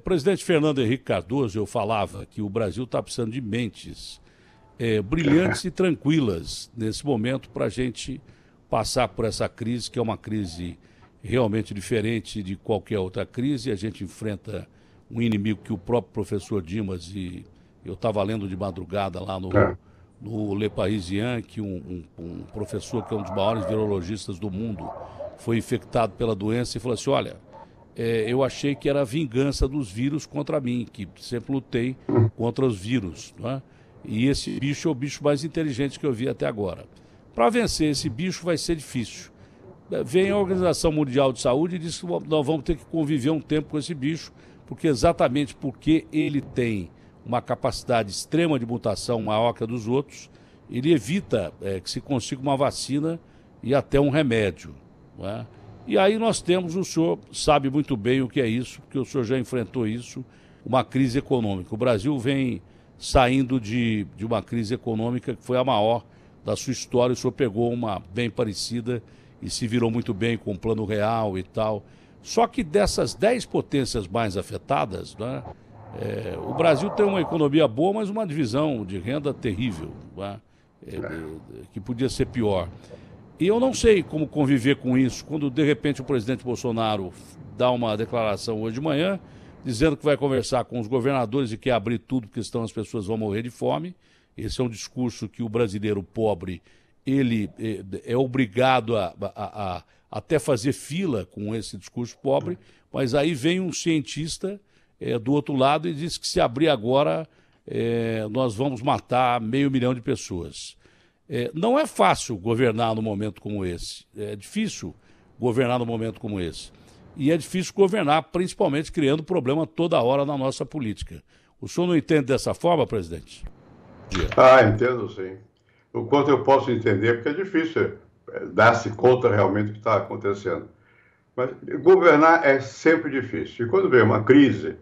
Presidente Fernando Henrique Cardoso, eu falava que o Brasil está precisando de mentes brilhantes e tranquilas nesse momento para a gente passar por essa crise, que é uma crise realmente diferente de qualquer outra crise. A gente enfrenta um inimigo que o próprio professor Dimas, e eu estava lendo de madrugada lá É. no Le Parisien, que um professor que é um dos maiores virologistas do mundo foi infectado pela doença e falou assim: olha, eu achei que era a vingança dos vírus contra mim, que sempre lutei contra os vírus, não é? E esse bicho é o bicho mais inteligente que eu vi até agora. Para vencer esse bicho vai ser difícil. Vem a Organização Mundial de Saúde e diz que nós vamos ter que conviver um tempo com esse bicho, exatamente porque ele tem uma capacidade extrema de mutação maior que a dos outros, ele evita que se consiga uma vacina e até um remédio, não é? E aí nós temos, o senhor sabe muito bem o que é isso, porque o senhor já enfrentou isso, uma crise econômica. O Brasil vem saindo de uma crise econômica que foi a maior da sua história. O senhor pegou uma bem parecida e se virou muito bem com o Plano Real e tal. Só que dessas 10 potências mais afetadas, né, o Brasil tem uma economia boa, mas uma divisão de renda terrível, né, que podia ser pior. E eu não sei como conviver com isso quando, de repente, o presidente Bolsonaro dá uma declaração hoje de manhã, dizendo que vai conversar com os governadores e quer abrir tudo, porque senão as pessoas vão morrer de fome. Esse é um discurso que o brasileiro pobre, ele é obrigado a até fazer fila com esse discurso pobre, mas aí vem um cientista do outro lado e diz que se abrir agora, nós vamos matar 500 mil de pessoas. Não é fácil governar num momento como esse. É difícil governar num momento como esse. E é difícil governar, principalmente criando problema toda hora na nossa política. O senhor não entende dessa forma, presidente? Ah, entendo sim. O quanto eu posso entender, porque é difícil dar-se conta realmente do que está acontecendo. Mas governar é sempre difícil. E quando vem uma crise,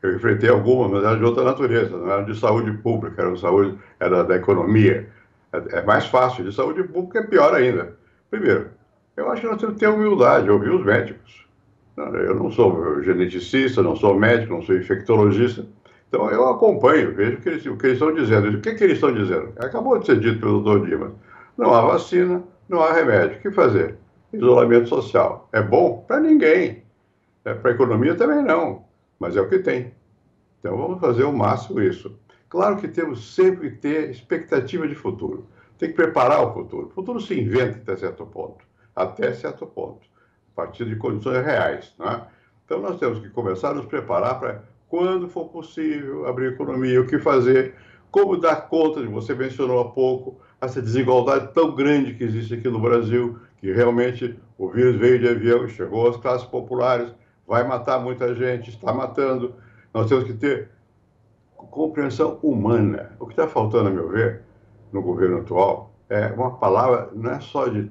eu enfrentei alguma, mas era de outra natureza, não era de saúde pública, era da economia. É mais fácil. De saúde pública é pior ainda. Primeiro, eu acho que nós temos que ter humildade, ouvir os médicos. Eu não sou geneticista, não sou médico, não sou infectologista. Então, eu acompanho, vejo o que eles estão dizendo. O que eles estão dizendo? Acabou de ser dito pelo Dr. Dimas. Não há vacina, não há remédio. O que fazer? Isolamento social. É bom? Para ninguém. Para a economia também não. Mas é o que tem. Então, vamos fazer o máximo isso. Claro que temos sempre que ter expectativa de futuro. Tem que preparar o futuro. O futuro se inventa até certo ponto. Até certo ponto. A partir de condições reais. Né? Então, nós temos que começar a nos preparar para, quando for possível, abrir a economia, o que fazer, como dar conta, você mencionou há pouco, essa desigualdade tão grande que existe aqui no Brasil, que realmente o vírus veio de avião e chegou às classes populares, vai matar muita gente, está matando. Nós temos que ter compreensão humana. O que está faltando, a meu ver, no governo atual, é uma palavra, não é só de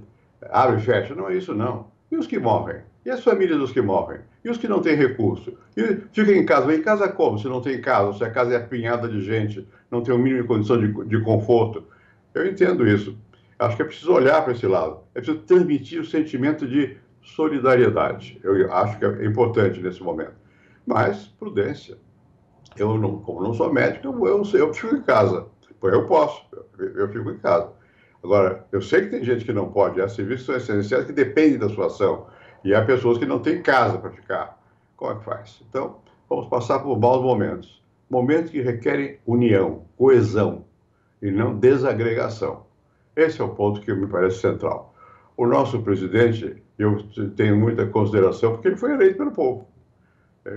abre e fecha, não é isso não. E os que morrem? E as famílias dos que morrem? E os que não têm recurso? E ficam em casa. Mas em casa como? Se não tem casa, se a casa é apinhada de gente, não tem o mínimo de condição de conforto. Eu entendo isso. Acho que é preciso olhar para esse lado. É preciso transmitir o sentimento de solidariedade. Eu acho que é importante nesse momento. Mas, prudência. Eu, não, como não sou médico, eu fico em casa. Pois eu posso, eu fico em casa. Agora, eu sei que tem gente que não pode, há serviços que são essenciais que dependem da sua ação. E há pessoas que não têm casa para ficar. Como é que faz? Então, vamos passar por maus momentos. Momentos que requerem união, coesão, e não desagregação. Esse é o ponto que me parece central. O nosso presidente, eu tenho muita consideração, porque ele foi eleito pelo povo.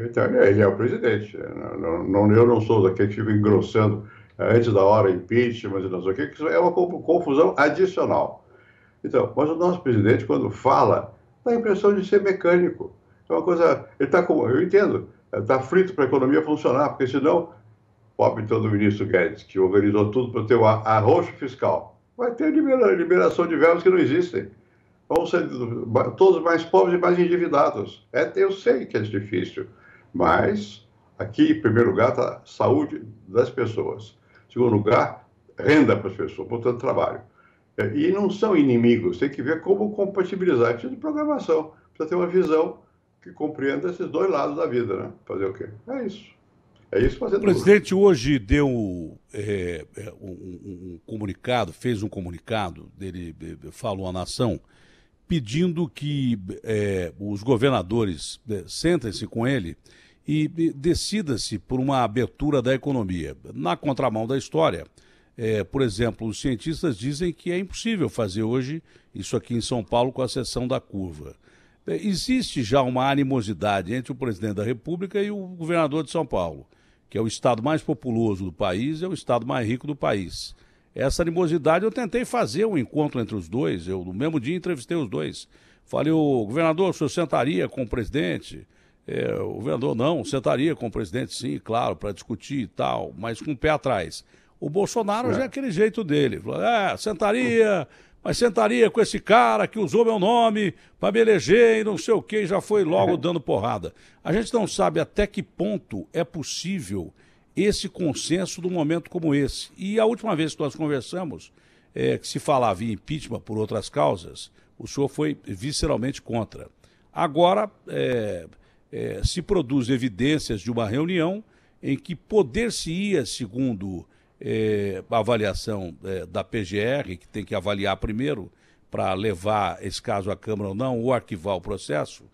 Então, ele é o presidente. Eu não sou daquele que fica engrossando antes da hora impeachment, não sei o quê, que isso é uma confusão adicional. Então, mas o nosso presidente, quando fala, dá a impressão de ser mecânico. É uma coisa. Ele está como. Eu entendo, está frito para a economia funcionar, porque senão, pobre então do ministro Guedes, que organizou tudo para ter o arroxo fiscal, vai ter liberação de verbas que não existem. Vão ser todos mais pobres e mais endividados. Eu sei que é difícil, mas aqui, em primeiro lugar, está a saúde das pessoas. Em segundo lugar, renda para as pessoas, portanto, trabalho. E não são inimigos, tem que ver como compatibilizar. Precisa de programação, precisa ter uma visão que compreenda esses dois lados da vida, né? Fazer o quê? É isso. É isso O fazendo. presidente hoje deu um comunicado, fez um comunicado, ele falou à nação, pedindo que os governadores sentem-se com ele e decida-se por uma abertura da economia. Na contramão da história, por exemplo, os cientistas dizem que é impossível fazer hoje isso aqui em São Paulo com a seção da curva. Existe já uma animosidade entre o presidente da República e o governador de São Paulo, que é o estado mais populoso do país, é o estado mais rico do país. Essa animosidade eu tentei fazer um encontro entre os dois, eu no mesmo dia entrevistei os dois. Falei, o governador, o senhor sentaria com o presidente? O governador, não, sentaria com o presidente, sim, claro, para discutir e tal, mas com o pé atrás. O Bolsonaro já é aquele jeito dele, falou, sentaria, mas sentaria com esse cara que usou meu nome para me eleger e não sei o que, já foi logo dando porrada. A gente não sabe até que ponto é possível esse consenso num momento como esse. E a última vez que nós conversamos, que se falava em impeachment por outras causas, o senhor foi visceralmente contra. Agora, se produz evidências de uma reunião em que poder-se-ia, segundo a avaliação da PGR, que tem que avaliar primeiro para levar esse caso à Câmara ou não, ou arquivar o processo,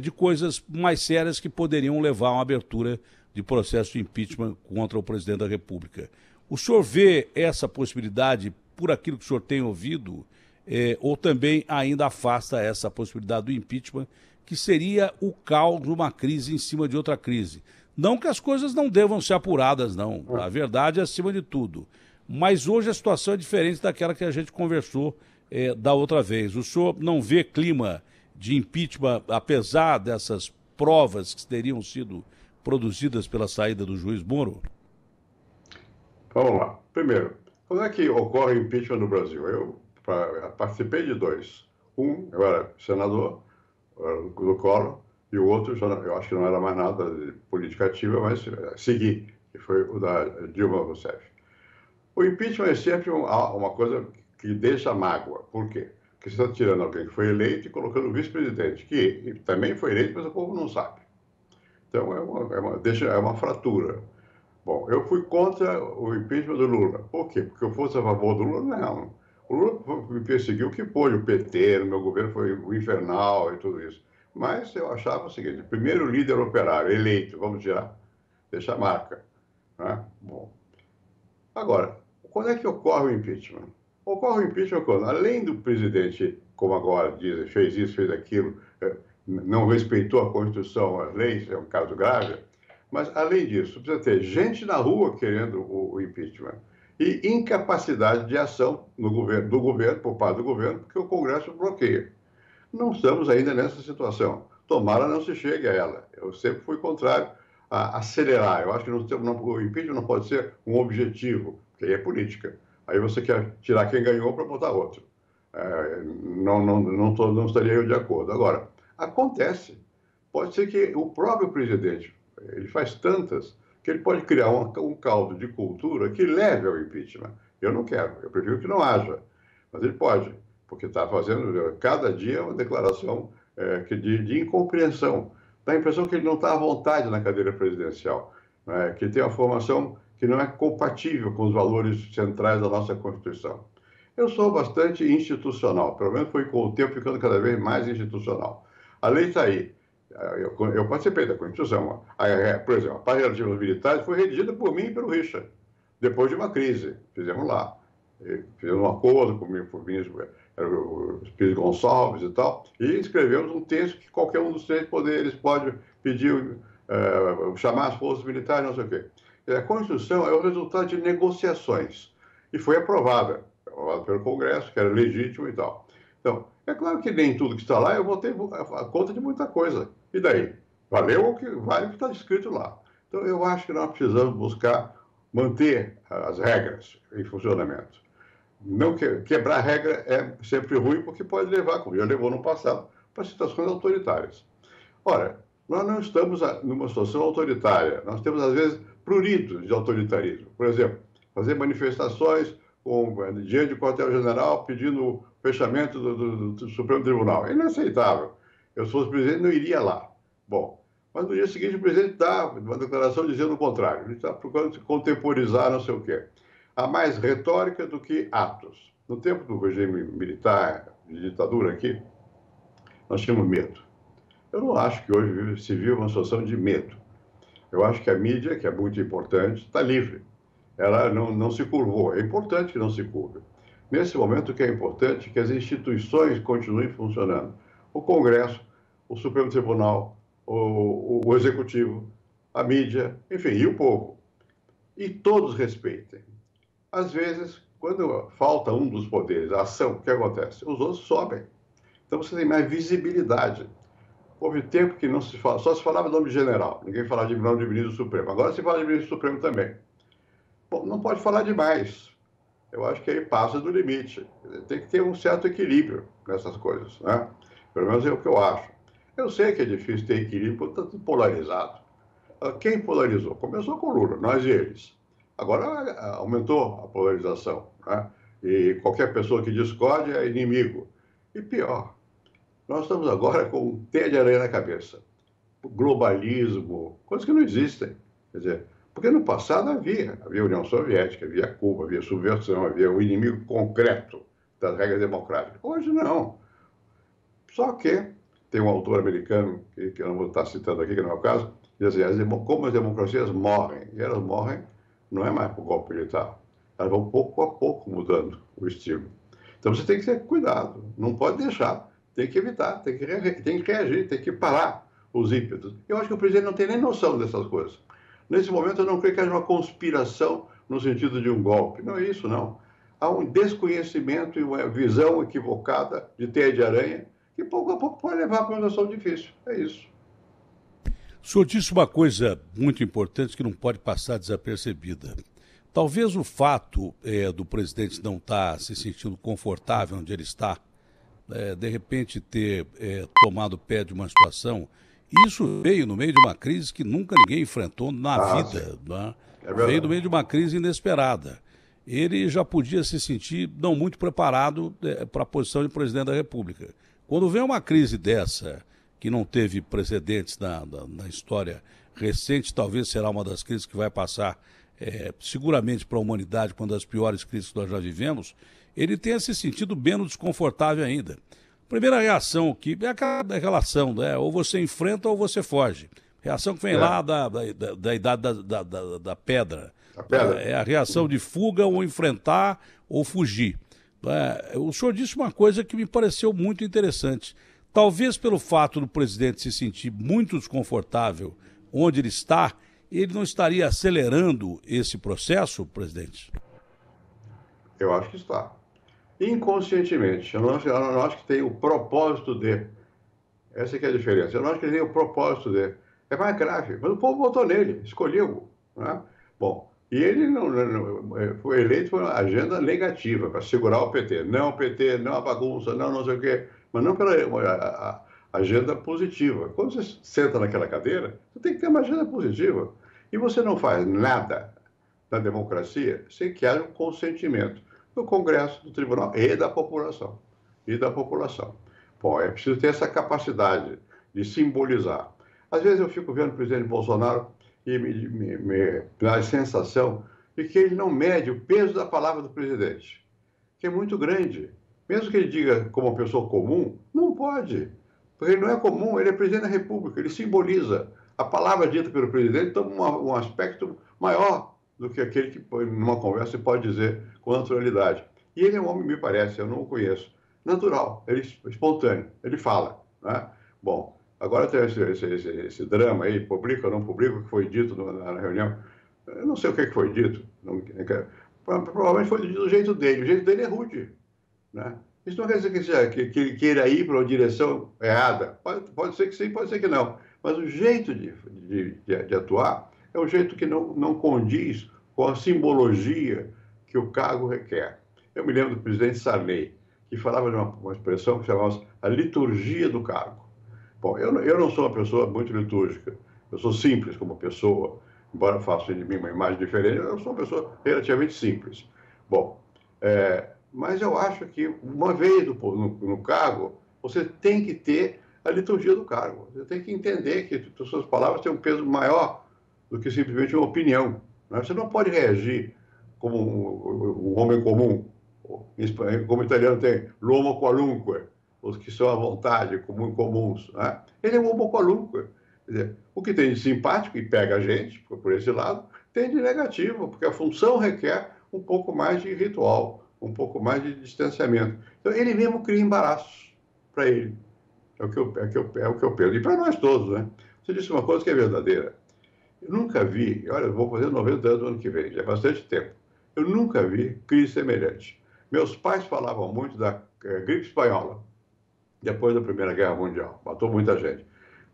de coisas mais sérias que poderiam levar a uma abertura de processo de impeachment contra o presidente da República. O senhor vê essa possibilidade por aquilo que o senhor tem ouvido, ou também ainda afasta essa possibilidade do impeachment, que seria o caos de uma crise em cima de outra crise? Não que as coisas não devam ser apuradas, não. A verdade é acima de tudo. Mas hoje a situação é diferente daquela que a gente conversou da outra vez. O senhor não vê clima de impeachment, apesar dessas provas que teriam sido produzidas pela saída do juiz Moro? Vamos lá. Primeiro, quando é que ocorre impeachment no Brasil? Eu participei de dois. Eu era senador do Collor, e o outro, eu acho que não era mais nada de política ativa, mas segui, que foi o da Dilma Rousseff. O impeachment é sempre uma coisa que deixa mágoa. Por quê? Porque você está tirando alguém que foi eleito e colocando o vice-presidente, que também foi eleito, mas o povo não sabe. Então, é uma fratura. Bom, eu fui contra o impeachment do Lula. Por quê? Porque eu fosse a favor do Lula? Não. O Lula me perseguiu, que pôde, o PT, no meu governo foi o infernal e tudo isso. Mas eu achava o seguinte, primeiro líder operário eleito, vamos tirar, deixa a marca. Né? Bom. Agora, quando é que ocorre o impeachment? Ocorre o impeachment quando, além do presidente, como agora dizem, fez isso, fez aquilo, não respeitou a Constituição, as leis, é um caso grave, mas além disso, precisa ter gente na rua querendo o impeachment e incapacidade de ação do governo, por parte do governo, porque o Congresso bloqueia. Não estamos ainda nessa situação. Tomara não se chegue a ela. Eu sempre fui contrário a acelerar. Eu acho que o impeachment não pode ser um objetivo, porque aí é política. Aí você quer tirar quem ganhou para botar outro. Não estaria eu de acordo. Agora, acontece. Pode ser que o próprio presidente, ele faz tantas, que ele pode criar um caldo de cultura que leve ao impeachment. Eu não quero, eu prefiro que não haja. Mas ele pode, porque está fazendo cada dia uma declaração de incompreensão. Dá a impressão que ele não está à vontade na cadeira presidencial, que ele tem uma formação que não é compatível com os valores centrais da nossa Constituição. Eu sou bastante institucional, pelo menos foi com o tempo ficando cada vez mais institucional. A lei está aí. Eu participei da Constituição. Por exemplo, a parte relativa aos militares foi redigida por mim e pelo Richard, depois de uma crise. Fizemos lá. Fizemos um acordo com o ministro Pires Gonçalves e tal, e escrevemos um texto que qualquer um dos três poderes pode pedir, chamar as forças militares, não sei o quê. A Constituição é o resultado de negociações, e foi aprovada pelo Congresso, que era legítimo e tal. Então, é claro que nem tudo que está lá eu vou ter a conta de muita coisa. E daí? Valeu o que vale o que está escrito lá. Então, eu acho que nós precisamos buscar manter as regras em funcionamento. Não quebrar a regra é sempre ruim, porque pode levar, como já levou no passado, para situações autoritárias. Ora, nós não estamos numa situação autoritária. Nós temos, às vezes, pruridos de autoritarismo. Por exemplo, fazer manifestações diante do quartel-general pedindo o fechamento do Supremo Tribunal. É inaceitável. Eu, se fosse presidente, não iria lá. Bom, mas no dia seguinte o presidente dá uma declaração dizendo o contrário. Ele está procurando contemporizar não sei o quê. Há mais retórica do que atos. No tempo do regime militar, de ditadura aqui, nós tínhamos medo. Eu não acho que hoje se vive uma situação de medo. Eu acho que a mídia, que é muito importante, está livre. Ela não se curvou. É importante que não se curve. Nesse momento, o que é importante é que as instituições continuem funcionando. O Congresso, o Supremo Tribunal, o Executivo, a mídia, enfim, e o povo. E todos respeitem. Às vezes, quando falta um dos poderes, a ação, o que acontece? Os outros sobem. Então você tem mais visibilidade. Houve tempo que não se fala, só se falava nome de general, ninguém falava de nome de ministro Supremo. Agora se fala de ministro Supremo também. Bom, não pode falar demais. Eu acho que aí passa do limite. Tem que ter um certo equilíbrio nessas coisas, né? Pelo menos é o que eu acho. Eu sei que é difícil ter equilíbrio, porque está tudo polarizado. Quem polarizou? Começou com o Lula, nós e eles. Agora aumentou a polarização, né? E qualquer pessoa que discorde é inimigo. E pior, nós estamos agora com teia de aranha na cabeça. Globalismo, coisas que não existem. Quer dizer, porque no passado havia União Soviética, havia Cuba, havia subversão, havia o inimigo concreto das regras democráticas. Hoje não. Só que tem um autor americano, que eu não vou estar citando aqui, que não é o caso, diz assim, como as democracias morrem, e elas morrem não é mais por golpe militar, elas vão pouco a pouco mudando o estilo. Então você tem que ter cuidado, não pode deixar, tem que evitar, tem que reagir, tem que parar os ímpetos. Eu acho que o presidente não tem nem noção dessas coisas. Nesse momento eu não creio que haja uma conspiração no sentido de um golpe, não é isso não. Há um desconhecimento e uma visão equivocada de teia de aranha que pouco a pouco pode levar para uma situação difícil, é isso. O senhor disse uma coisa muito importante que não pode passar desapercebida. Talvez o fato do presidente não estar se sentindo confortável onde ele está, de repente ter tomado pé de uma situação, isso veio no meio de uma crise que nunca ninguém enfrentou na vida. Né? Veio no meio de uma crise inesperada. Ele já podia se sentir não muito preparado para a posição de presidente da República. Quando vem uma crise dessa, que não teve precedentes na história recente, talvez será uma das crises que vai passar seguramente para a humanidade, uma das piores crises que nós já vivemos, ele tenha se sentido menos desconfortável ainda. Primeira reação que é aquela relação, né? Ou você enfrenta ou você foge. Reação que vem lá da idade da pedra. A pedra. É a reação de fuga ou enfrentar ou fugir. O senhor disse uma coisa que me pareceu muito interessante. Talvez pelo fato do presidente se sentir muito desconfortável onde ele está, ele não estaria acelerando esse processo, presidente? Eu acho que está. Inconscientemente. Eu não acho que tem o propósito de. Essa que é a diferença. Eu não acho que ele tem o propósito de. É mais grave. Mas o povo votou nele, escolheu. Né? Bom, e ele não foi eleito por uma agenda negativa, para segurar o PT. Não o PT, não a bagunça, não sei o quê. Mas não pela agenda positiva. Quando você senta naquela cadeira, você tem que ter uma agenda positiva. E você não faz nada na democracia sem que haja um consentimento do Congresso, do Tribunal e da população. Bom, é preciso ter essa capacidade de simbolizar. Às vezes eu fico vendo o presidente Bolsonaro e me dá a sensação de que ele não mede o peso da palavra do presidente, que é muito grande. Mesmo que ele diga como uma pessoa comum, não pode. Porque ele não é comum, ele é presidente da República, ele simboliza. A palavra dita pelo presidente toma um aspecto maior do que aquele que, numa conversa, pode dizer com naturalidade. E ele é um homem, me parece, eu não o conheço, natural, ele é espontâneo, ele fala. Né? Bom, agora tem esse drama aí, publica ou não publica, o que foi dito na reunião. Eu não sei o que foi dito. Provavelmente foi dito do jeito dele. O jeito dele é rude. Né? Isso não quer dizer que ele queira ir para uma direção errada. Pode ser que sim, pode ser que não. Mas o jeito de atuar é um jeito que não condiz com a simbologia que o cargo requer. Eu me lembro do presidente Sarney, que falava de uma expressão que chamava a liturgia do cargo. Bom, eu não sou uma pessoa muito litúrgica. Eu sou simples como pessoa, embora faça de mim uma imagem diferente, eu sou uma pessoa relativamente simples. Bom, mas eu acho que uma vez no cargo, você tem que ter a liturgia do cargo. Você tem que entender que as suas palavras têm um peso maior do que simplesmente uma opinião. Né? Você não pode reagir como um homem comum. Como o italiano tem l'uomo qualunque, os que são à vontade, como incomuns. Né? Ele é um homo qualunque. Quer dizer, o que tem de simpático e pega a gente, por esse lado, tem de negativo, porque a função requer um pouco mais de ritual, um pouco mais de distanciamento. Então, ele mesmo cria embaraços para ele. É o que eu penso. E para nós todos, né? Você disse uma coisa que é verdadeira. Eu nunca vi, olha, eu vou fazer 90 anos no ano que vem, já é bastante tempo. Eu nunca vi crise semelhante. Meus pais falavam muito da gripe espanhola, depois da Primeira Guerra Mundial. Matou muita gente.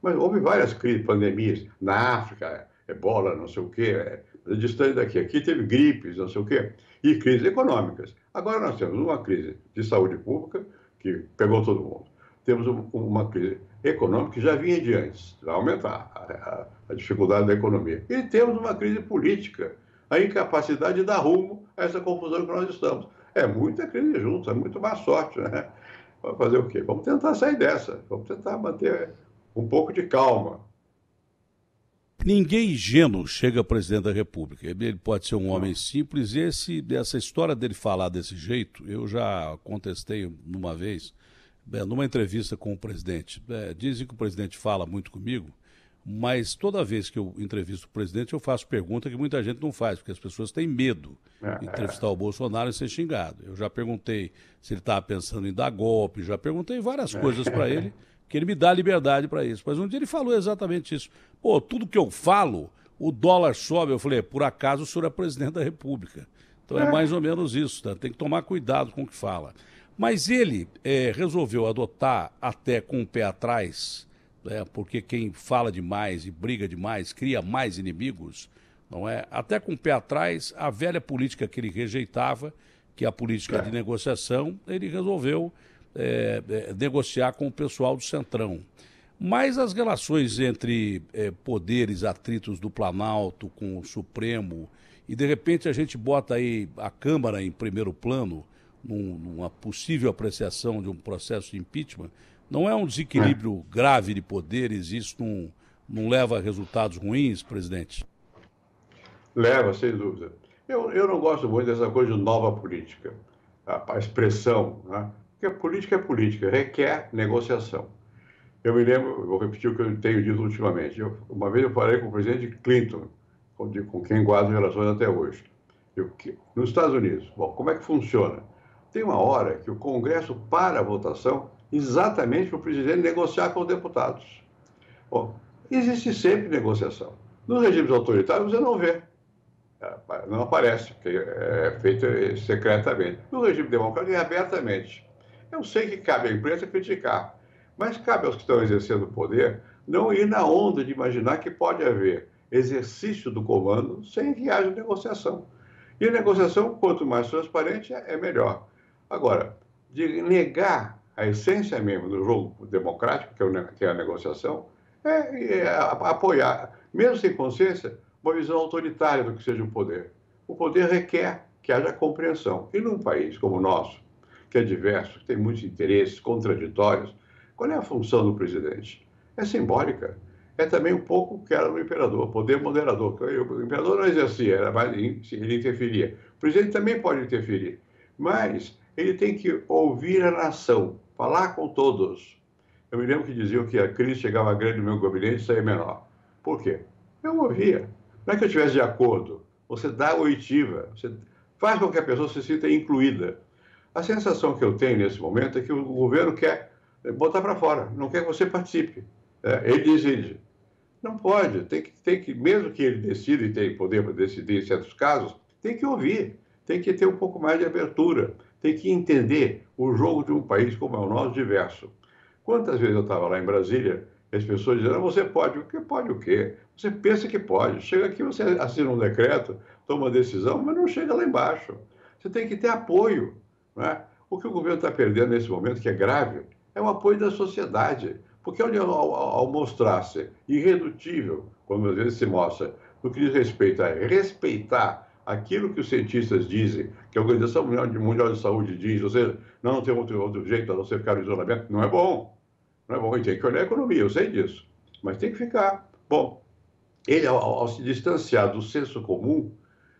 Mas houve várias crises, pandemias, na África, ebola, não sei o quê, distante daqui. Aqui teve gripes, não sei o quê, e crises econômicas. Agora nós temos uma crise de saúde pública, que pegou todo mundo. Temos uma crise econômica que já vinha de antes, vai aumentar a dificuldade da economia. E temos uma crise política, a incapacidade de dar rumo a essa confusão que nós estamos. É muita crise junto, é muito má sorte, né? Vamos fazer o quê? Vamos tentar sair dessa, vamos tentar manter um pouco de calma. Ninguém ingênuo chega a presidente da República. Ele pode ser um homem simples. Essa história dele falar desse jeito, eu já contestei uma vez, numa entrevista com o presidente. Dizem que o presidente fala muito comigo, mas toda vez que eu entrevisto o presidente, eu faço pergunta que muita gente não faz, porque as pessoas têm medo de entrevistar o Bolsonaro e ser xingado. Eu já perguntei se ele estava pensando em dar golpe, já perguntei várias coisas para ele, que ele me dá liberdade para isso. Mas um dia ele falou exatamente isso. Pô, tudo que eu falo, o dólar sobe. Eu falei, por acaso o senhor é presidente da República. Então é mais ou menos isso, tá? Tem que tomar cuidado com o que fala. Mas ele resolveu adotar, até com o pé atrás, porque quem fala demais e briga demais cria mais inimigos, não é? Até com o pé atrás, a velha política que ele rejeitava, que é a política de negociação, ele resolveu negociar com o pessoal do Centrão. Mas as relações entre poderes, atritos do Planalto com o Supremo, e de repente a gente bota aí a Câmara em primeiro plano, numa possível apreciação de um processo de impeachment, não é um desequilíbrio grave de poderes? Isso não leva a resultados ruins, presidente? Leva, sem dúvida. Eu não gosto muito dessa coisa de nova política, a expressão, né? Porque política é política, requer negociação. Eu me lembro, eu vou repetir o que eu tenho dito ultimamente. Uma vez eu falei com o presidente Clinton, com quem guardo relações até hoje. Nos Estados Unidos, bom, como é que funciona? Tem uma hora que o Congresso para a votação exatamente para o presidente negociar com os deputados. Bom, existe sempre negociação. Nos regimes autoritários você não vê. Não aparece, porque é feito secretamente. No regime democrático é abertamente. Eu sei que cabe à imprensa criticar, mas cabe aos que estão exercendo o poder não ir na onda de imaginar que pode haver exercício do comando sem que haja negociação. E a negociação, quanto mais transparente, é melhor. Agora, de negar a essência mesmo do jogo democrático, que é a negociação, apoiar, mesmo sem consciência, uma visão autoritária do que seja o poder. O poder requer que haja compreensão. E num país como o nosso, que é diverso, que tem muitos interesses contraditórios, qual é a função do presidente? É simbólica. É também um pouco o que era no imperador, poder moderador. O imperador não exercia, ele interferia. O presidente também pode interferir, mas ele tem que ouvir a nação, falar com todos. Eu me lembro que diziam que a crise chegava grande no meu gabinete e saía menor. Por quê? Eu ouvia. Não é que eu estivesse de acordo. Você dá oitiva, você faz com que a pessoa se sinta incluída. A sensação que eu tenho nesse momento é que o governo quer botar para fora, não quer que você participe. Ele decide. Não pode, tem que, mesmo que ele decida e tenha poder para decidir em certos casos, tem que ouvir, tem que ter um pouco mais de abertura, tem que entender o jogo de um país como é o nosso, diverso. Quantas vezes eu estava lá em Brasília, e as pessoas dizendo, você pode o quê? Pode o quê? Você pensa que pode. Chega aqui, você assina um decreto, toma uma decisão, mas não chega lá embaixo. Você tem que ter apoio. Não é? O que o governo está perdendo nesse momento, que é grave, é o apoio da sociedade. Porque ao mostrar-se irredutível, como às vezes se mostra, no que diz respeito a respeitar aquilo que os cientistas dizem, que a Organização Mundial de Saúde diz, ou seja, não tem outro jeito a não ser ficar no isolamento, não é bom. Não é bom, e tem que olhar a economia, eu sei disso, mas tem que ficar. Bom, ele, ao se distanciar do senso comum,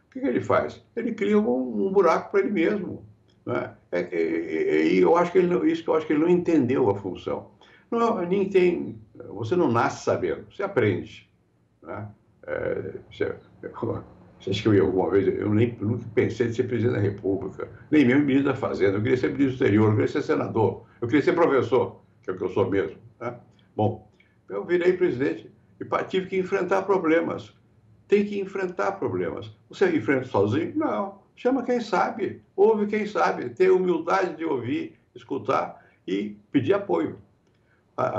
o que ele faz? Ele cria um buraco para ele mesmo. Né? E eu acho que ele não, isso que eu acho que ele não entendeu a função. Não, nem tem, você não nasce sabendo, você aprende. Né? Você acha que eu ia alguma vez? Nunca pensei em ser presidente da República, nem mesmo ministro da Fazenda. Eu queria ser ministro do exterior, eu queria ser senador, eu queria ser professor, que é o que eu sou mesmo. Né? Bom, eu virei presidente e tive que enfrentar problemas. Tem que enfrentar problemas. Você enfrenta sozinho? Não. Chama quem sabe, ouve quem sabe, tem humildade de ouvir, escutar e pedir apoio.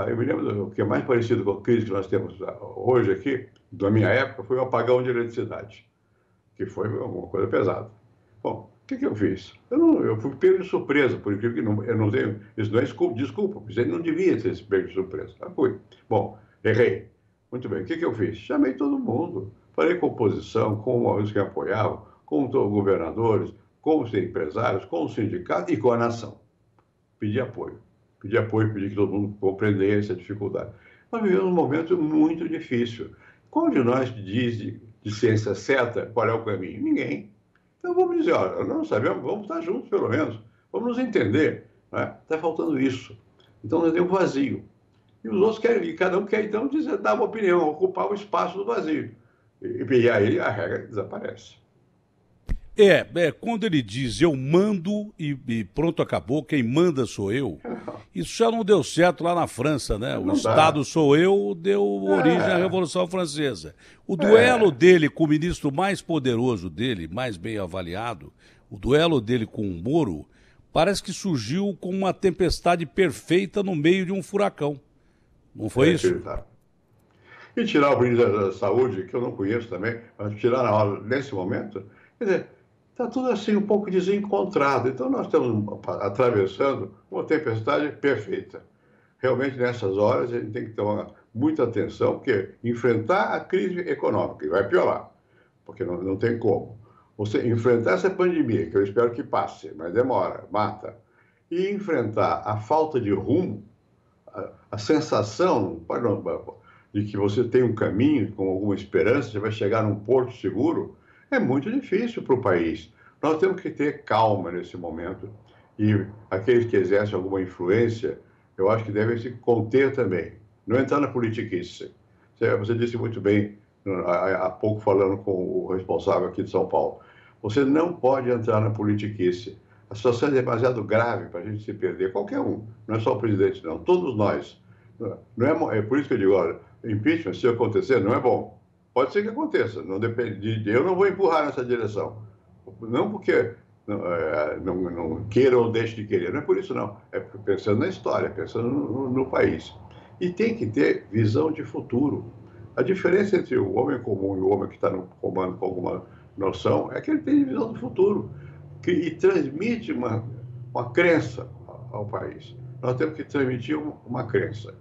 Eu me lembro do que é mais parecido com a crise que nós temos hoje aqui, da minha época, foi o apagão de eletricidade, que foi uma coisa pesada. Bom, o que eu fiz? Eu fui pego de surpresa, por incrível que não, eu não tenho, isso não é desculpa, porque ele não devia ter se pego de surpresa. Mas fui. Bom, errei. Muito bem, o que eu fiz? Chamei todo mundo, falei com a oposição, com os que apoiavam, com os governadores, com os empresários, com os sindicatos e com a nação. Pedi apoio, pedi que todo mundo compreendesse a dificuldade. Nós vivemos um momento muito difícil. Qual de nós diz de ciência certa qual é o caminho? Ninguém. Então vamos dizer, olha, não sabemos, vamos estar juntos pelo menos, vamos nos entender. Está faltando isso. Então nós temos um vazio. E os outros querem, e cada um quer então dizer, dar uma opinião, ocupar o espaço do vazio. E aí a regra desaparece. Quando ele diz eu mando e pronto, acabou, quem manda sou eu, isso já não deu certo lá na França, né? O Estado sou eu deu origem à Revolução Francesa. O duelo dele com o ministro mais poderoso dele, mais bem avaliado, o duelo dele com o Moro, parece que surgiu com uma tempestade perfeita no meio de um furacão. Não foi isso? Tá. E tirar o ministro da Saúde, que eu não conheço também, mas tirar na hora, nesse momento, quer dizer, está tudo assim um pouco desencontrado. Então nós estamos atravessando uma tempestade perfeita. Realmente nessas horas a gente tem que tomar muita atenção, porque enfrentar a crise econômica, e vai piorar, porque não tem como. Você enfrentar essa pandemia, que eu espero que passe, mas demora, mata, e enfrentar a falta de rumo, a sensação de que você tem um caminho com alguma esperança, você vai chegar num porto seguro, é muito difícil para o país. Nós temos que ter calma nesse momento e aqueles que exercem alguma influência, eu acho que devem se conter também, não entrar na politiquice. Você disse muito bem, há pouco falando com o responsável aqui de São Paulo, você não pode entrar na politiquice. A situação é demasiado grave para a gente se perder, qualquer um, não é só o presidente não, todos nós. Não é por isso que eu digo, olha, impeachment, se acontecer, não é bom. Pode ser que aconteça, não depende, eu não vou empurrar nessa direção. Não porque não queira ou deixe de querer, não é por isso não. É pensando na história, pensando no país. E tem que ter visão de futuro. A diferença entre o homem comum e o homem que está no comando com alguma noção é que ele tem visão do futuro e transmite uma crença ao país. Nós temos que transmitir uma crença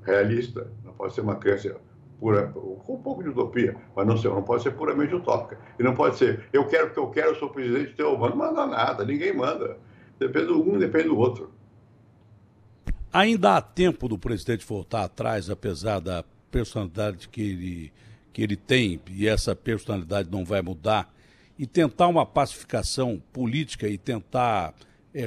realista, não pode ser uma crença pura, com um pouco de utopia, mas não pode ser puramente utópica. E não pode ser, eu quero o que eu quero, eu sou presidente, então eu mando, não manda nada, ninguém manda. Depende do um, depende do outro. Ainda há tempo do presidente voltar atrás, apesar da personalidade que ele tem, e essa personalidade não vai mudar, e tentar uma pacificação política e tentar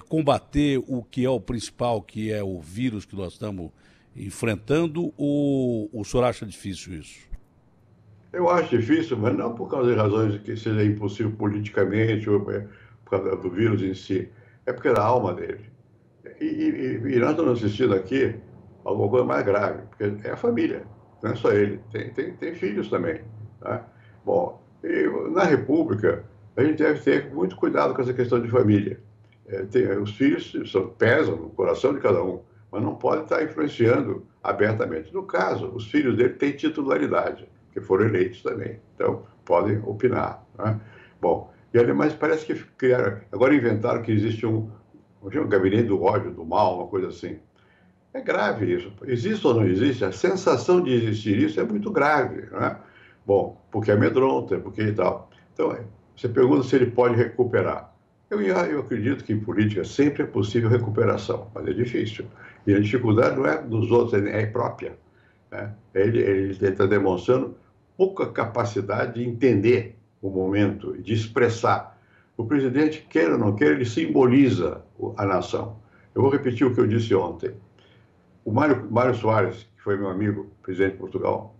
combater o que é o principal, que é o vírus que nós estamos enfrentando, ou o senhor acha difícil isso? Eu acho difícil, mas não por causa de razões de que seja impossível politicamente ou por causa do vírus em si. É porque é da alma dele. E nós estamos assistindo aqui alguma coisa mais grave, porque é a família, não é só ele, tem filhos também. Tá? Bom, na República, a gente deve ter muito cuidado com essa questão de família. Os filhos pesam no coração de cada um, mas não pode estar influenciando abertamente. No caso, os filhos dele têm titularidade, que foram eleitos também, então podem opinar. Né? Bom, mas parece que criaram, agora inventaram que existe um gabinete do ódio, do mal, uma coisa assim. É grave isso. Existe ou não existe? A sensação de existir isso é muito grave. Né? Bom, porque amedronta, porque e tal. Então, você pergunta se ele pode recuperar. Eu acredito que em política sempre é possível recuperação, mas é difícil. E a dificuldade não é dos outros, é própria. Né? Ele está demonstrando pouca capacidade de entender o momento, de expressar. O presidente, quer ou não quer, ele simboliza a nação. Eu vou repetir o que eu disse ontem. O Mário Soares, que foi meu amigo, presidente de Portugal,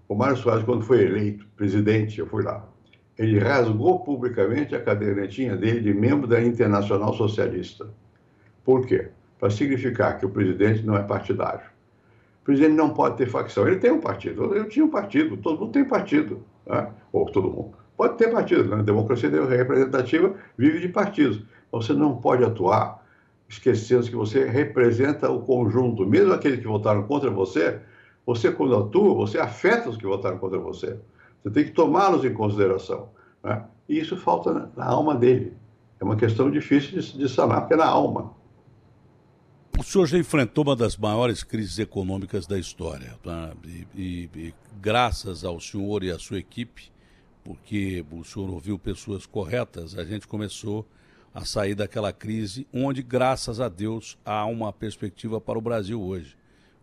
o Mário Soares, quando foi eleito presidente, eu fui lá, ele rasgou publicamente a cadernetinha dele de membro da Internacional Socialista. Por quê? Para significar que o presidente não é partidário. O presidente não pode ter facção. Ele tem um partido. Eu tinha um partido. Todo mundo tem partido. Né? Ou todo mundo. Pode ter partido. Na democracia representativa vive de partidos. Você não pode atuar esquecendo que você representa o conjunto. Mesmo aqueles que votaram contra você, você quando atua, você afeta os que votaram contra você. Você tem que tomá-los em consideração. Né? E isso falta na alma dele. É uma questão difícil de sanar, porque é na alma. O senhor já enfrentou uma das maiores crises econômicas da história. Tá? E graças ao senhor e à sua equipe, porque o senhor ouviu pessoas corretas, a gente começou a sair daquela crise, onde, graças a Deus, há uma perspectiva para o Brasil hoje.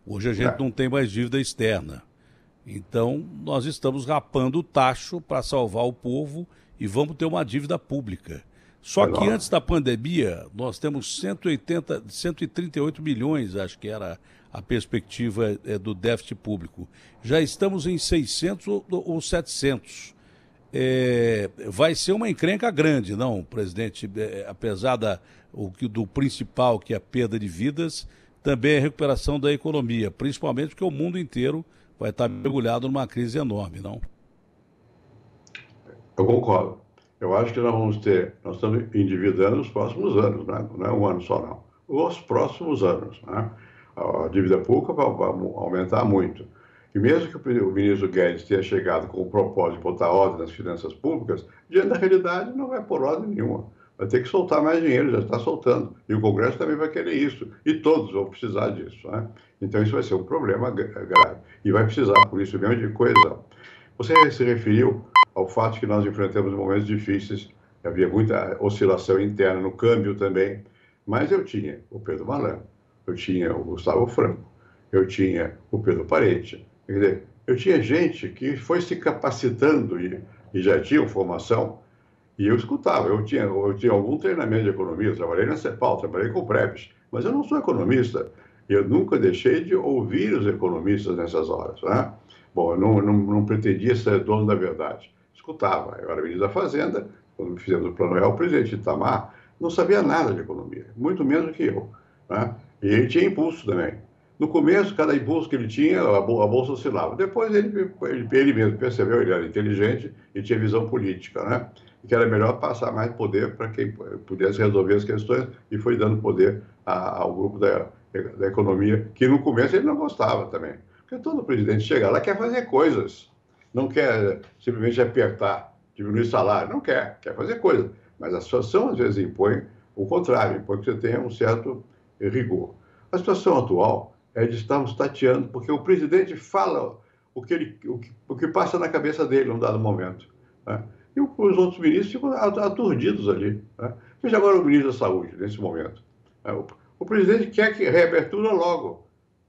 Hoje a gente não tem mais dívida externa. Então, nós estamos rapando o tacho para salvar o povo e vamos ter uma dívida pública. Só que antes da pandemia, nós temos 138 bilhões, acho que era a perspectiva do déficit público. Já estamos em 600 ou 700. Vai ser uma encrenca grande, não, presidente? Apesar do principal, que é a perda de vidas, também é a recuperação da economia, principalmente porque o mundo inteiro vai estar mergulhado numa crise enorme, não? Eu concordo. Eu acho que nós estamos endividando os próximos anos, né? Não é um ano só, não. Os próximos anos, né? A dívida pública vai aumentar muito. E mesmo que o ministro Guedes tenha chegado com o propósito de botar ordem nas finanças públicas, diante da realidade não vai pôr ordem nenhuma. Vai ter que soltar mais dinheiro, já está soltando. E o Congresso também vai querer isso. E todos vão precisar disso, né? Então isso vai ser um problema grave. E vai precisar, por isso mesmo, de coesão. Você se referiu ao fato que nós enfrentamos momentos difíceis, havia muita oscilação interna no câmbio também, mas eu tinha o Pedro Malan, eu tinha o Gustavo Franco, eu tinha o Pedro Parente, quer dizer, eu tinha gente que foi se capacitando e já tinha formação, e eu escutava, eu tinha algum treinamento de economia, eu trabalhei na CEPAL, trabalhei com o Preves, mas eu não sou economista, eu nunca deixei de ouvir os economistas nessas horas, né? Bom, eu não pretendia ser dono da verdade. Escutava. Eu era ministro da Fazenda, quando fizemos o Plano Real, o presidente Itamar não sabia nada de economia, muito menos do que eu. Né? E ele tinha impulso também. No começo, cada impulso que ele tinha, a bolsa oscilava. Depois ele mesmo percebeu, ele era inteligente e tinha visão política, né? E que era melhor passar mais poder para quem pudesse resolver as questões, e foi dando poder ao grupo da economia, que no começo ele não gostava também. Porque todo presidente chega lá quer fazer coisas, não quer simplesmente apertar, diminuir salário, não quer fazer coisas. Mas a situação às vezes impõe o contrário, impõe que você tenha um certo rigor. A situação atual é de estarmos tateando, porque o presidente fala o que passa na cabeça dele num dado momento. Né? E os outros ministros ficam aturdidos ali. Né? Veja agora o ministro da Saúde, nesse momento. O presidente quer que reabertura logo.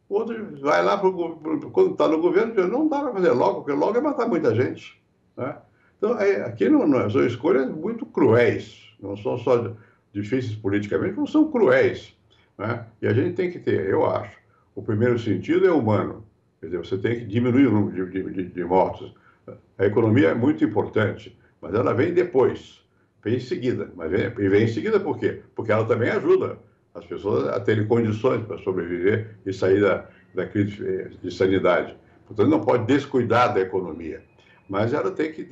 O outro vai lá, quando está no governo, diz, não dá para fazer logo, porque logo é matar muita gente. Né? Então, aqui não são escolhas muito cruéis, não são só difíceis politicamente, como são cruéis. Né? E a gente tem que ter, eu acho, o primeiro sentido é humano. Quer dizer, você tem que diminuir o número de mortos. A economia é muito importante, mas ela vem depois, vem em seguida. E vem em seguida por quê? Porque ela também ajuda as pessoas a terem condições para sobreviver e sair da crise de sanidade. Portanto, não pode descuidar da economia. Mas ela tem que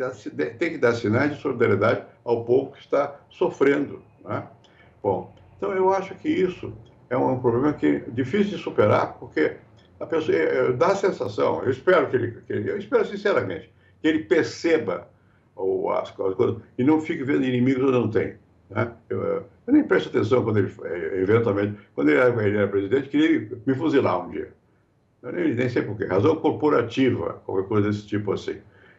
dar sinais de solidariedade ao povo que está sofrendo. Né? Bom, então eu acho que isso é um problema que é difícil de superar, porque a pessoa dá a sensação, eu espero sinceramente, que ele perceba as coisas e não fique vendo inimigos onde não tem. Né? Eu nem presto atenção quando ele, eventualmente, quando ele era presidente, queria me fuzilar um dia. Eu nem sei por quê. Razão corporativa, qualquer coisa desse tipo assim.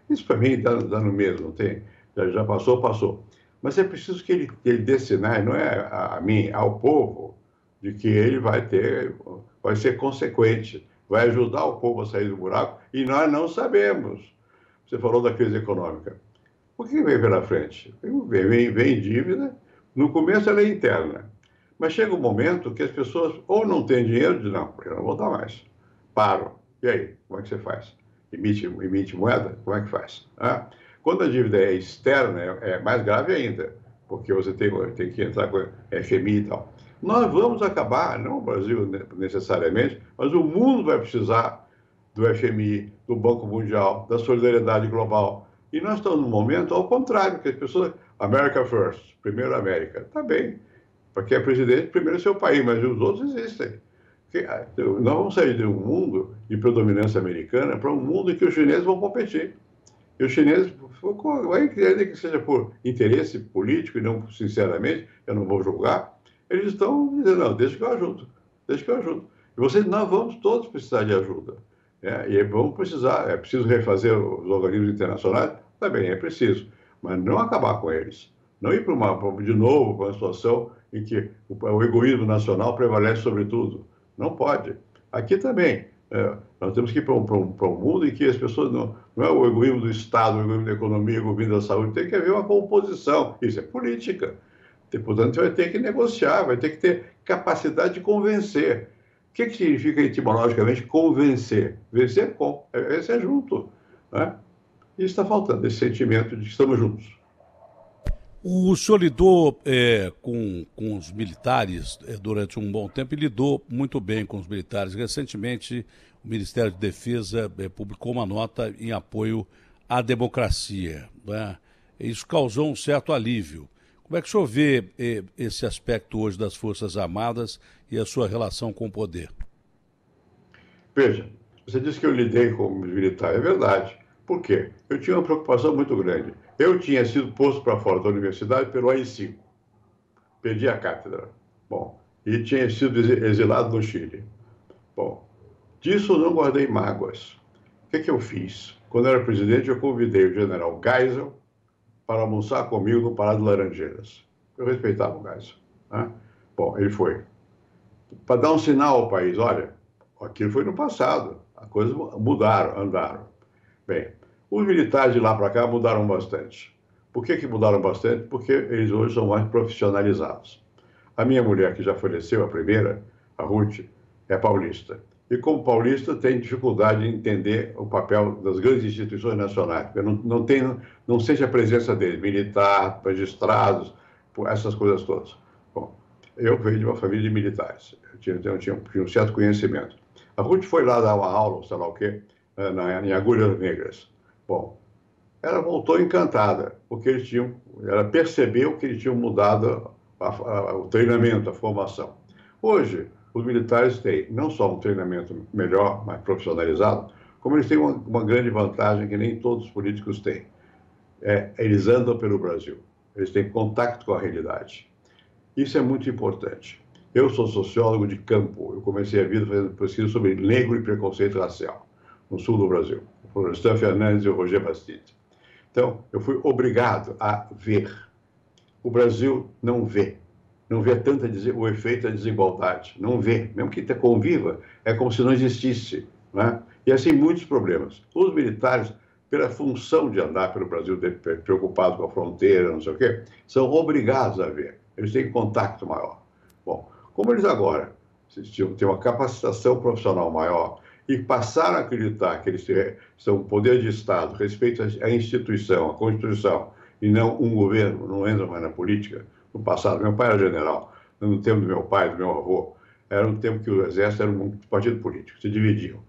Isso para mim dá no mesmo, não tem? Já passou. Mas é preciso que ele dê sinais, não é a mim, ao povo, de que ele vai ser consequente, vai ajudar o povo a sair do buraco, e nós não sabemos. Você falou da crise econômica. O que vem pela frente? Vem dívida. No começo ela é interna. Mas chega um momento que as pessoas ou não têm dinheiro, dizem, não, eu não vou dar mais. Paro. E aí, como é que você faz? Emite moeda? Como é que faz? Quando a dívida é externa, é mais grave ainda, porque você tem que entrar com FMI e tal. Nós vamos acabar, não o Brasil necessariamente, mas o mundo vai precisar do FMI, do Banco Mundial, da solidariedade global. E nós estamos num momento ao contrário, que as pessoas... America first, primeiro América. Está bem, para quem é presidente, primeiro é seu país, mas os outros existem. Nós vamos sair de um mundo de americana para um mundo em que os chineses vão competir. E os chineses, ainda que seja por interesse político e não sinceramente, eu não vou julgar, eles estão dizendo, não, deixa que eu ajudo, deixa que eu ajudo. E nós vamos todos precisar de ajuda. E vamos precisar, é preciso refazer os organismos internacionais? Também é preciso, mas não acabar com eles. Não ir de novo para uma situação em que o egoísmo nacional prevalece sobre tudo. Não pode. Aqui também. Nós temos que ir para um mundo em que as pessoas não é o egoísmo do Estado, o egoísmo da economia, o egoísmo da saúde, tem que haver uma composição. Isso é política. Portanto, vai ter que negociar, vai ter que ter capacidade de convencer. O que significa etimologicamente convencer? Vencer junto. Né? E está faltando esse sentimento de que estamos juntos. O senhor lidou com os militares durante um bom tempo e lidou muito bem com os militares. Recentemente, o Ministério de Defesa publicou uma nota em apoio à democracia. Né? Isso causou um certo alívio. Como é que o senhor vê esse aspecto hoje das Forças Armadas e a sua relação com o poder? Veja, você disse que eu lidei com os militares. É verdade. Por quê? Eu tinha uma preocupação muito grande. Eu tinha sido posto para fora da universidade pelo AI-5. Perdi a cátedra. Bom, e tinha sido exilado no Chile. Bom, disso eu não guardei mágoas. O que eu fiz? Quando eu era presidente, eu convidei o general Geisel para almoçar comigo no Palácio de Laranjeiras. Eu respeitava o Geisel. Né? Bom, ele foi. Para dar um sinal ao país, olha, aquilo foi no passado. As coisas mudaram, andaram. Bem, os militares de lá para cá mudaram bastante. Por que mudaram bastante? Porque eles hoje são mais profissionalizados. A minha mulher, que já faleceu, a primeira, a Ruth, é paulista. E como paulista, tem dificuldade em entender o papel das grandes instituições nacionais. Porque não sente a presença deles, militar, magistrados, essas coisas todas. Bom, eu venho de uma família de militares. Eu tinha um certo conhecimento. A Ruth foi lá dar uma aula, sei lá o quê, em Agulhas Negras. Bom, ela voltou encantada, porque ela percebeu que eles tinham mudado o treinamento, a formação. Hoje, os militares têm não só um treinamento melhor, mais profissionalizado, como eles têm uma grande vantagem que nem todos os políticos têm. Eles andam pelo Brasil, eles têm contato com a realidade. Isso é muito importante. Eu sou sociólogo de campo, eu comecei a vida fazendo pesquisa sobre negro e preconceito racial, no sul do Brasil. O Florestan Fernandes e o Roger Bastide. Então, eu fui obrigado a ver. O Brasil não vê tanto o efeito da desigualdade, não vê. Mesmo que conviva, é como se não existisse. Né? E assim, muitos problemas. Os militares, pela função de andar pelo Brasil, preocupados com a fronteira, não sei o quê, são obrigados a ver. Eles têm contato maior. Bom, como eles agora têm uma capacitação profissional maior, e passaram a acreditar que eles são um poder de Estado, respeito à instituição, à Constituição, e não um governo, não entram mais na política. No passado, meu pai era general, no tempo do meu pai, do meu avô, era um tempo que o Exército era um partido político, se dividiam.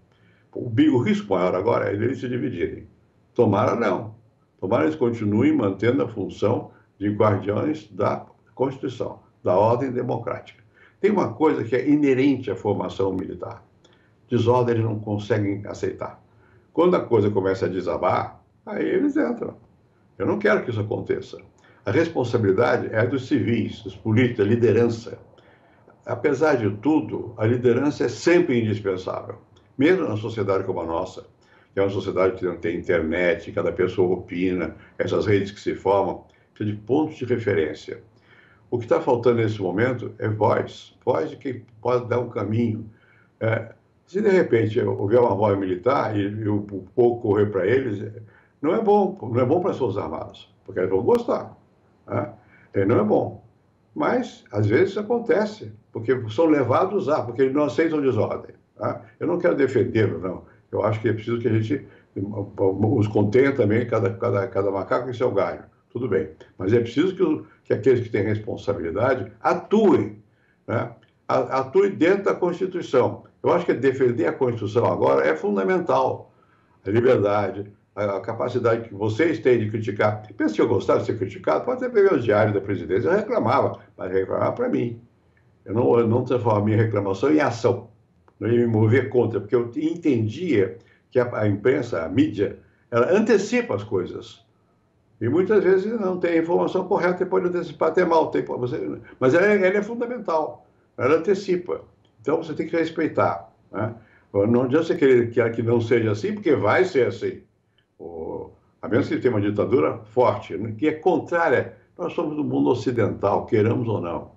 O risco maior agora é eles se dividirem. Tomara não. Tomara eles continuem mantendo a função de guardiões da Constituição, da ordem democrática. Tem uma coisa que é inerente à formação militar. Desordem eles não conseguem aceitar. Quando a coisa começa a desabar, aí eles entram. Eu não quero que isso aconteça. A responsabilidade é dos civis, dos políticos, da liderança. Apesar de tudo, a liderança é sempre indispensável. Mesmo na sociedade como a nossa, que é uma sociedade que não tem internet, cada pessoa opina, essas redes que se formam. precisa de pontos de referência. O que está faltando nesse momento é voz de quem pode dar um caminho. Se de repente houver uma voz militar e o povo correr para eles, não é bom para as Forças Armadas, porque eles vão gostar. Né? Não é bom. Mas, às vezes, isso acontece, porque são levados a, porque eles não aceitam desordem. Tá? Eu não quero defendê-lo, não. Eu acho que é preciso que a gente os contenha também, cada macaco em seu galho. Tudo bem. Mas é preciso que aqueles que têm responsabilidade atuem, né? Atuem dentro da Constituição. Eu acho que defender a Constituição agora é fundamental. A liberdade, a capacidade que vocês têm de criticar. Pensa que eu gostava de ser criticado? Pode até pegar os diários da presidência. Eu reclamava, mas reclamava para mim. Eu não transformava a minha reclamação em ação. Não ia me mover contra, porque eu entendia que a imprensa, a mídia, ela antecipa as coisas. E muitas vezes não tem a informação correta e pode antecipar até mal. Mas ela é fundamental. Ela antecipa. Então você tem que respeitar. Né? Não adianta você querer que não seja assim, porque vai ser assim. A menos que tenha uma ditadura forte, né? Que é contrária. Nós somos do mundo ocidental, queiramos ou não.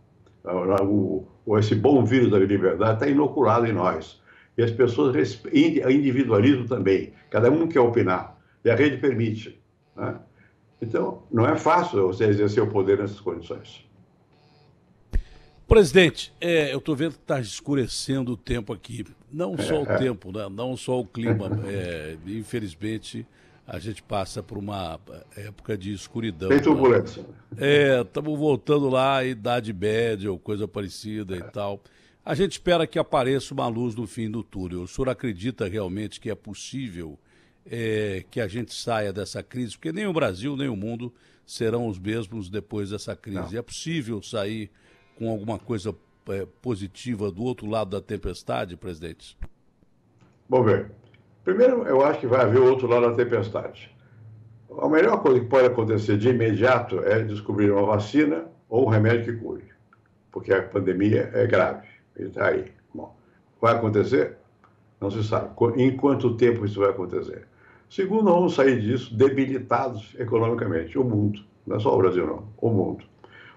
Esse bom vírus da liberdade está inoculado em nós. E as pessoas, individualismo também. Cada um quer opinar. E a rede permite. Né? Então, não é fácil você exercer o poder nessas condições. Presidente, eu estou vendo que está escurecendo o tempo aqui. Não só o tempo, né? Não só o clima. Infelizmente, a gente passa por uma época de escuridão. Tem turbulência. Estamos voltando lá à Idade Média ou coisa parecida e tal. A gente espera que apareça uma luz no fim do túnel. O senhor acredita realmente que é possível que a gente saia dessa crise? Porque nem o Brasil, nem o mundo serão os mesmos depois dessa crise. Não. É possível sair com alguma coisa positiva do outro lado da tempestade, presidente? Vamos ver. Primeiro, eu acho que vai haver outro lado da tempestade. A melhor coisa que pode acontecer de imediato é descobrir uma vacina ou um remédio que cure. Porque a pandemia é grave. Ele está aí. Bom, vai acontecer? Não se sabe. Em quanto tempo isso vai acontecer? Segundo, nós vamos sair disso debilitados economicamente. O mundo. Não é só o Brasil, não. O mundo.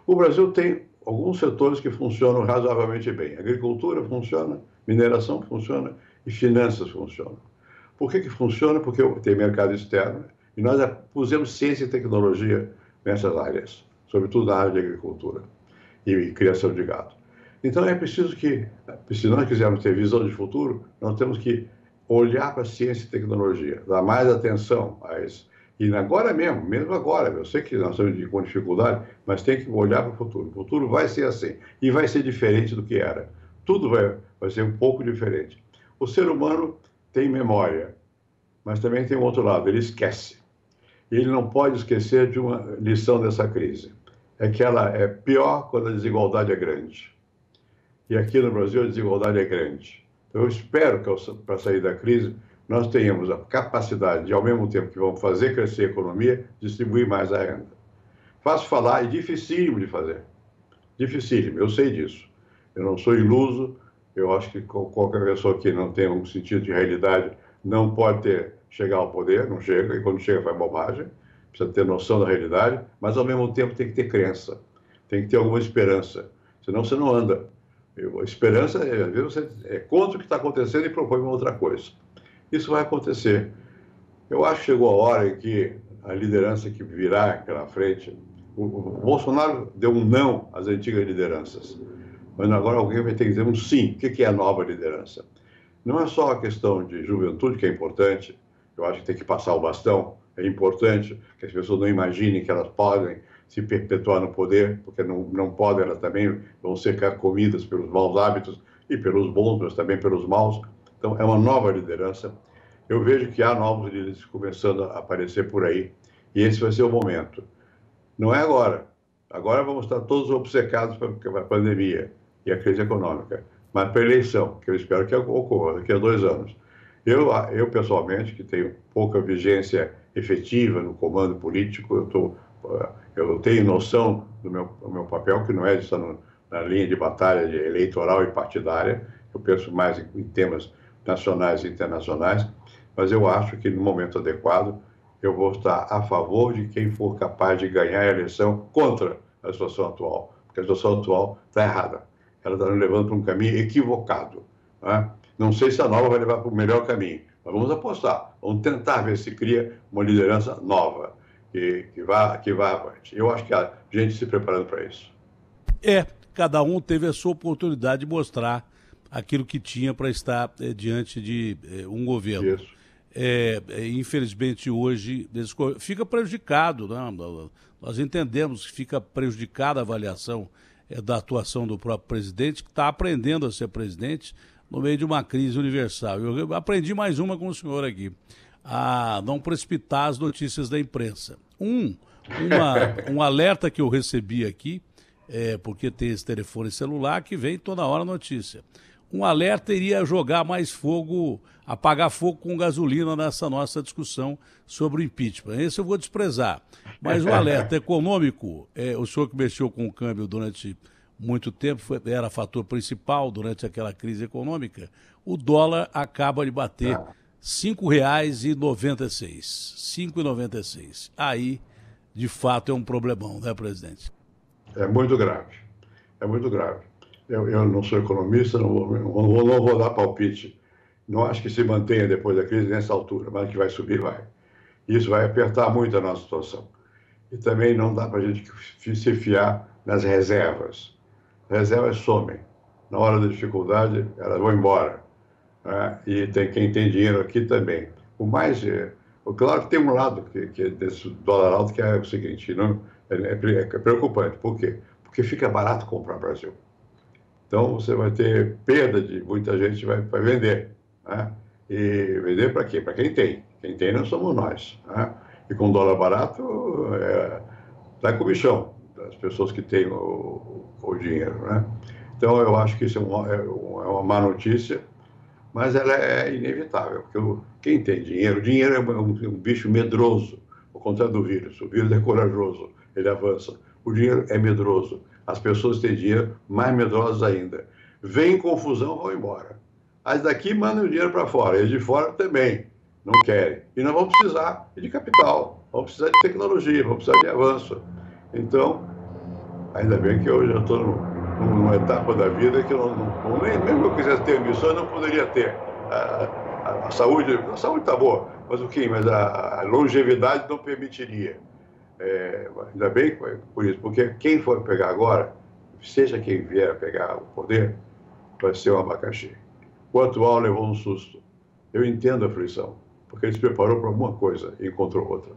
O Brasil tem alguns setores que funcionam razoavelmente bem. Agricultura funciona, mineração funciona e finanças funcionam. Por que funciona? Porque tem mercado externo e nós pusemos ciência e tecnologia nessas áreas, sobretudo na área de agricultura e criação de gado. Então é preciso que, se nós quisermos ter visão de futuro, nós temos que olhar para a ciência e tecnologia, dar mais atenção a isso. E agora mesmo agora, eu sei que nós estamos com dificuldade, mas tem que olhar para o futuro. O futuro vai ser assim, e vai ser diferente do que era. Tudo vai ser um pouco diferente. O ser humano tem memória, mas também tem um outro lado, ele esquece. E ele não pode esquecer de uma lição dessa crise. É que ela é pior quando a desigualdade é grande. E aqui no Brasil a desigualdade é grande. Então eu espero que para sair da crise nós tenhamos a capacidade de, ao mesmo tempo que vamos fazer crescer a economia, distribuir mais a renda. Fácil falar e dificílimo de fazer. Dificílimo, eu sei disso. Eu não sou iluso, eu acho que qualquer pessoa que não tem um sentido de realidade não pode chegar ao poder, não chega, e quando chega faz bobagem, precisa ter noção da realidade, mas ao mesmo tempo tem que ter crença, tem que ter alguma esperança, senão você não anda. A esperança, às vezes, você é contra o que está acontecendo e propõe uma outra coisa. Isso vai acontecer. Eu acho que chegou a hora em que a liderança que virá pela frente, o Bolsonaro deu um não às antigas lideranças, mas agora alguém vai ter que dizer um sim. O que é a nova liderança? Não é só a questão de juventude que é importante, eu acho que tem que passar o bastão, é importante que as pessoas não imaginem que elas podem se perpetuar no poder, porque não podem, elas também vão ser comidas pelos maus hábitos e pelos bons, mas também pelos maus. Então, é uma nova liderança. Eu vejo que há novos líderes começando a aparecer por aí, e esse vai ser o momento. Não é agora. Agora vamos estar todos obcecados pela pandemia e a crise econômica, mas para a eleição, que eu espero que ocorra daqui a 2 anos. Eu pessoalmente, que tenho pouca vigência efetiva no comando político, eu tenho noção do meu papel, que não é de estar na linha de batalha eleitoral e partidária. Eu penso mais em temas nacionais e internacionais, mas eu acho que no momento adequado eu vou estar a favor de quem for capaz de ganhar a eleição contra a situação atual, porque a situação atual está errada. Ela está nos levando para um caminho equivocado. Né? Não sei se a nova vai levar para o melhor caminho, mas vamos apostar, vamos tentar ver se cria uma liderança nova, que vá avante. Eu acho que a gente se preparando para isso. Cada um teve a sua oportunidade de mostrar aquilo que tinha para estar diante de um governo. Isso. Infelizmente hoje fica prejudicado, né? Nós entendemos que fica prejudicada a avaliação da atuação do próprio presidente, que está aprendendo a ser presidente no meio de uma crise universal. Eu aprendi mais uma com o senhor aqui, a não precipitar as notícias da imprensa. Um alerta que eu recebi aqui, porque tem esse telefone celular que vem toda hora notícia. Um alerta iria jogar mais fogo, apagar fogo com gasolina nessa nossa discussão sobre o impeachment. Esse eu vou desprezar. Mas o alerta econômico, o senhor que mexeu com o câmbio durante muito tempo, era fator principal durante aquela crise econômica, o dólar acaba de bater R$ 5,96. R$ 5,96. Aí, de fato, é um problemão, né, presidente? É muito grave. É muito grave. Eu não sou economista, não vou dar palpite. Não acho que se mantenha depois da crise nessa altura, mas que vai subir, vai. Isso vai apertar muito a nossa situação. E também não dá para a gente se fiar nas reservas. As reservas somem. Na hora da dificuldade, elas vão embora. Né? E quem tem dinheiro aqui também. Claro que tem um lado que desse dólar alto, que é o seguinte, não, é preocupante. Por quê? Porque fica barato comprar no Brasil. Então, você vai ter perda de muita gente vai vender. Né? E vender para quê? Para quem tem. Quem tem não somos nós. Né? E com dólar barato, dá comichão das pessoas que têm o dinheiro. Né? Então, eu acho que isso é uma má notícia, mas ela é inevitável. Porque quem tem dinheiro, o dinheiro é um bicho medroso, ao contrário do vírus. O vírus é corajoso, ele avança. O dinheiro é medroso. As pessoas têm dinheiro mais medrosas ainda. Vem confusão, vão embora. As daqui mandam o dinheiro para fora, eles de fora também não querem. E nós vamos precisar de capital, vamos precisar de tecnologia, vamos precisar de avanço. Então, ainda bem que eu já estou numa etapa da vida que mesmo que eu quisesse ter ambição, eu não poderia ter. A saúde está boa, mas Mas a longevidade não permitiria. Ainda bem por isso, porque quem for pegar agora, seja quem vier pegar o poder, vai ser um abacaxi. O atual levou um susto. Eu entendo a aflição, porque ele se preparou para alguma coisa e encontrou outra.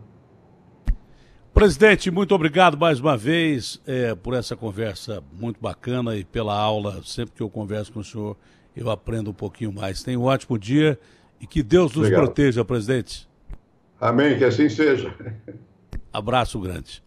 Presidente, muito obrigado mais uma vez por essa conversa muito bacana e pela aula. Sempre que eu converso com o senhor, eu aprendo um pouquinho mais. Tenha um ótimo dia e que Deus nos proteja, presidente. Amém, que assim seja. Abraço grande.